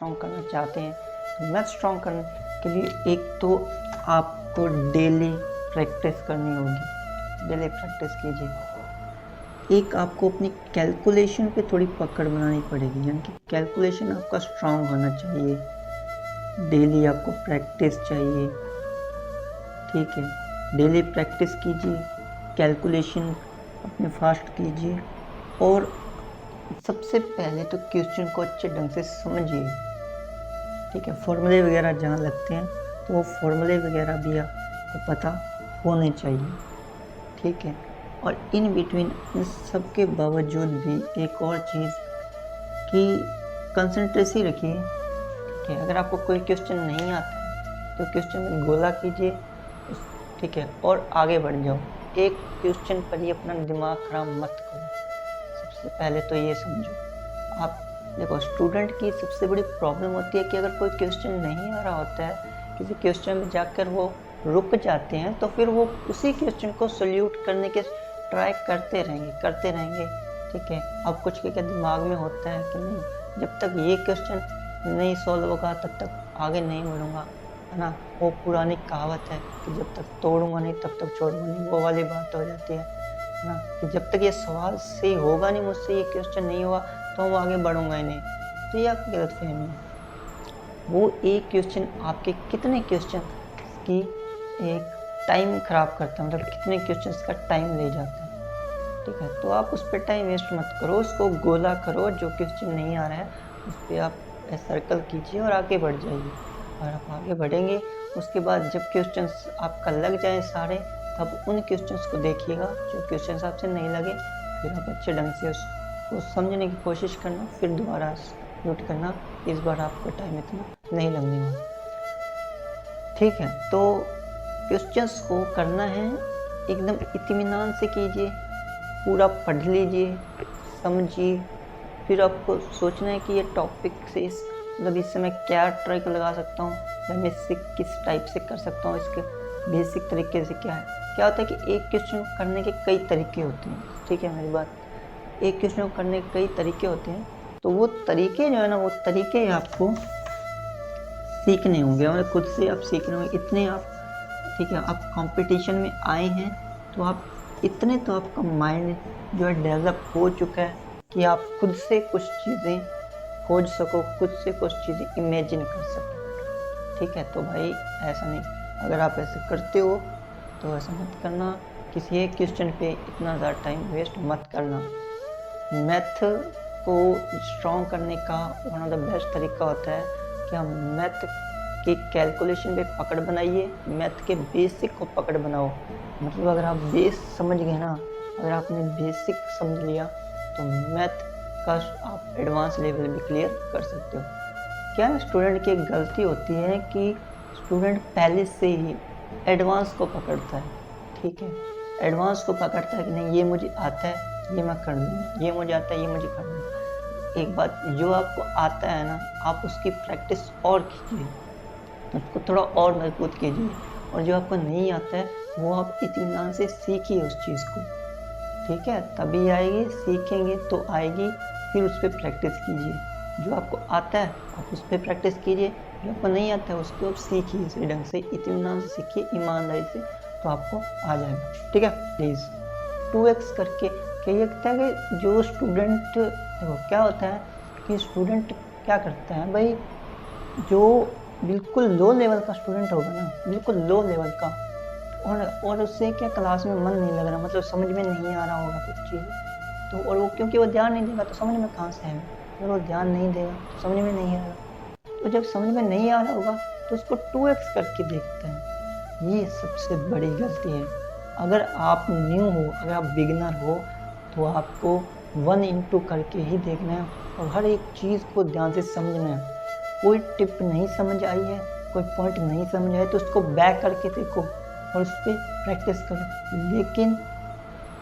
Strong करना चाहते हैं तो मैथ स्ट्रॉन्ग करने के लिए एक तो आपको डेली प्रैक्टिस करनी होगी। डेली प्रैक्टिस कीजिए। एक आपको अपनी कैलकुलेशन पे थोड़ी पकड़ बनानी पड़ेगी, यानी कि कैलकुलेशन आपका स्ट्रॉन्ग होना चाहिए। डेली आपको प्रैक्टिस चाहिए, ठीक है। डेली प्रैक्टिस कीजिए, कैलकुलेशन अपने फास्ट कीजिए और सबसे पहले तो क्वेश्चन को अच्छे ढंग से समझिए, ठीक है। फॉर्मूले वगैरह जहाँ लगते हैं तो वो फॉर्मूले वगैरह भी आपको पता होने चाहिए, ठीक है। और इन बिटवीन इन सब के बावजूद भी एक और चीज़ कि कंसंट्रेसी रखिए, ठीक है। अगर आपको कोई क्वेश्चन नहीं आता है तो क्वेश्चन में गोला कीजिए, ठीक है, और आगे बढ़ जाओ। एक क्वेश्चन पर ही अपना दिमाग खराब मत करो। सबसे पहले तो ये समझो। आप देखो, स्टूडेंट की सबसे बड़ी प्रॉब्लम होती है कि अगर कोई क्वेश्चन नहीं आ रहा होता है, किसी क्वेश्चन में जाकर वो रुक जाते हैं तो फिर वो उसी क्वेश्चन को सोल्यूट करने के ट्राई करते रहेंगे, ठीक है। अब कुछ के दिमाग में होता है कि नहीं, जब तक ये क्वेश्चन नहीं सॉल्व होगा तब तक आगे नहीं बढ़ूंगा, है ना। वो पुरानी कहावत है कि जब तक तोड़ूंगा नहीं तब तक छोड़ूंगा नहीं, वो वाली बात हो जाती है ना। कि जब तक ये सवाल सही होगा नहीं, मुझसे ये क्वेश्चन नहीं हुआ तो मैं आगे बढ़ूंगा ही नहीं। तो ये आपकी गलतफहमी है। वो एक क्वेश्चन आपके कितने क्वेश्चन की एक टाइम खराब करता है, मतलब कितने क्वेश्चन का टाइम ले जाता है, ठीक है। तो आप उस पर टाइम वेस्ट मत करो, उसको गोला करो। जो क्वेश्चन नहीं आ रहा है उस पर आप सर्कल कीजिए और आगे बढ़ जाइए। और आप आगे बढ़ेंगे, उसके बाद जब क्वेश्चंस आपका लग जाए सारे, तब उन क्वेश्चंस को देखिएगा। जो क्वेश्चंस आपसे नहीं लगे फिर आप अच्छे ढंग से उसको समझने की कोशिश करना, फिर दोबारा नोट करना। इस बार आपको टाइम इतना नहीं लगने वाला, ठीक है। तो क्वेश्चंस को करना है एकदम इत्मीनान से कीजिए, पूरा पढ़ लीजिए, समझिए। फिर आपको सोचना है कि ये टॉपिक से मतलब इससे मैं क्या ट्रिक लगा सकता हूँ, या मैं इससे किस टाइप से कर सकता हूँ, इसके बेसिक तरीके से क्या है। क्या होता है कि एक क्वेश्चन करने के कई तरीके होते हैं, ठीक है, मेरी बात। एक क्वेश्चन करने के कई तरीके होते हैं, तो वो तरीके जो है ना, वो तरीके आपको सीखने होंगे, मतलब खुद से आप सीखने होंगे इतने आप, ठीक है। आप कंपटीशन में आए हैं तो आप इतने तो आपका माइंड जो है डेवलप हो चुका है कि आप खुद से कुछ चीज़ें खोज सको, खुद से कुछ चीज़ें इमेजिन कर सको, ठीक है। तो भाई ऐसा नहीं, अगर आप ऐसे करते हो तो ऐसा मत करना, किसी एक क्वेश्चन पे इतना ज़्यादा टाइम वेस्ट मत करना। मैथ को स्ट्रॉन्ग करने का वन ऑफ द बेस्ट तरीका होता है कि हम मैथ के कैलकुलेशन पे पकड़ बनाइए, मैथ के बेसिक को पकड़ बनाओ। मतलब अगर आप बेस समझ गए ना, अगर आपने बेसिक समझ लिया तो मैथ का आप एडवांस लेवल भी क्लियर कर सकते हो। क्या है, स्टूडेंट की एक गलती होती है कि स्टूडेंट पहले से ही एडवांस को पकड़ता है, ठीक है। एडवांस को पकड़ता है कि नहीं ये मुझे आता है, ये मैं कर दूँगा, ये मुझे आता है, ये मुझे कर दूँगा। एक बात, जो आपको आता है ना, आप उसकी प्रैक्टिस और कीजिए, उसको थोड़ा और मजबूत कीजिए। और जो आपको नहीं आता है वो आप इत्मीनान से सीखिए उस चीज़ को, ठीक है। तभी आएगी, सीखेंगे तो आएगी। फिर उस पर प्रैक्टिस कीजिए। जो आपको आता है आप उस पर प्रैक्टिस कीजिए, जो आपको नहीं आता है उसको आप सीखिए, इसी ढंग से इत्मीनान से सीखिए, ईमानदारी से, तो आपको आ जाएगा, ठीक है। प्लीज़ 2x करके क्या ये कहता है कि जो स्टूडेंट, देखो क्या होता है कि स्टूडेंट क्या करता है भाई, जो बिल्कुल लो लेवल का स्टूडेंट होगा ना, बिल्कुल लो लेवल का, और उससे क्या क्लास में मन नहीं लग रहा, मतलब समझ में नहीं आ रहा होगा कुछ चीज़, तो और वो क्योंकि वो ध्यान नहीं देगा तो समझ में कहाँ से आएगा। अगर वो ध्यान नहीं देगा तो समझ में नहीं आएगा। तो जब समझ में नहीं आ रहा होगा तो उसको 2x करके देखते हैं। ये सबसे बड़ी गलती है। अगर आप न्यू हो, अगर आप बिगिनर हो, तो आपको 1 into करके ही देखना है और हर एक चीज़ को ध्यान से समझना है। कोई टिप नहीं समझ आई है, कोई पॉइंट नहीं समझ आया तो उसको बैक करके देखो और उस पर प्रैक्टिस करो। लेकिन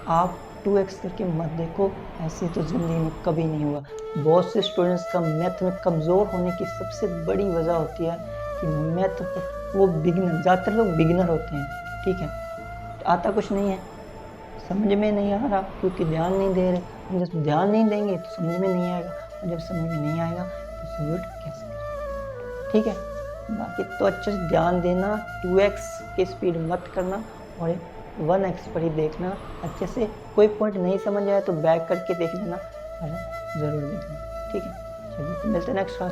आप 2x करके मत देखो, ऐसे तो ज़िंदगी में कभी नहीं होगा। बहुत से स्टूडेंट्स का मैथ में कमज़ोर होने की सबसे बड़ी वजह होती है कि मैथ वो बिगिनर, ज़्यादातर लोग बिगिनर होते हैं, ठीक है। आता कुछ नहीं है, समझ में नहीं आ रहा क्योंकि ध्यान नहीं दे रहे। हम जब ध्यान नहीं देंगे तो समझ में नहीं आएगा, और जब समझ में नहीं आएगा तो सोल्यूट कैसे करें। ठीक है। बाकी तो अच्छे से ध्यान देना, 2x की स्पीड मत करना और 1x पर ही देखना अच्छे से। कोई पॉइंट नहीं समझ आया तो बैक करके देख लेना, ज़रूर देखना, ठीक है। चलिए मिलते हैं नेक्स्ट क्लास।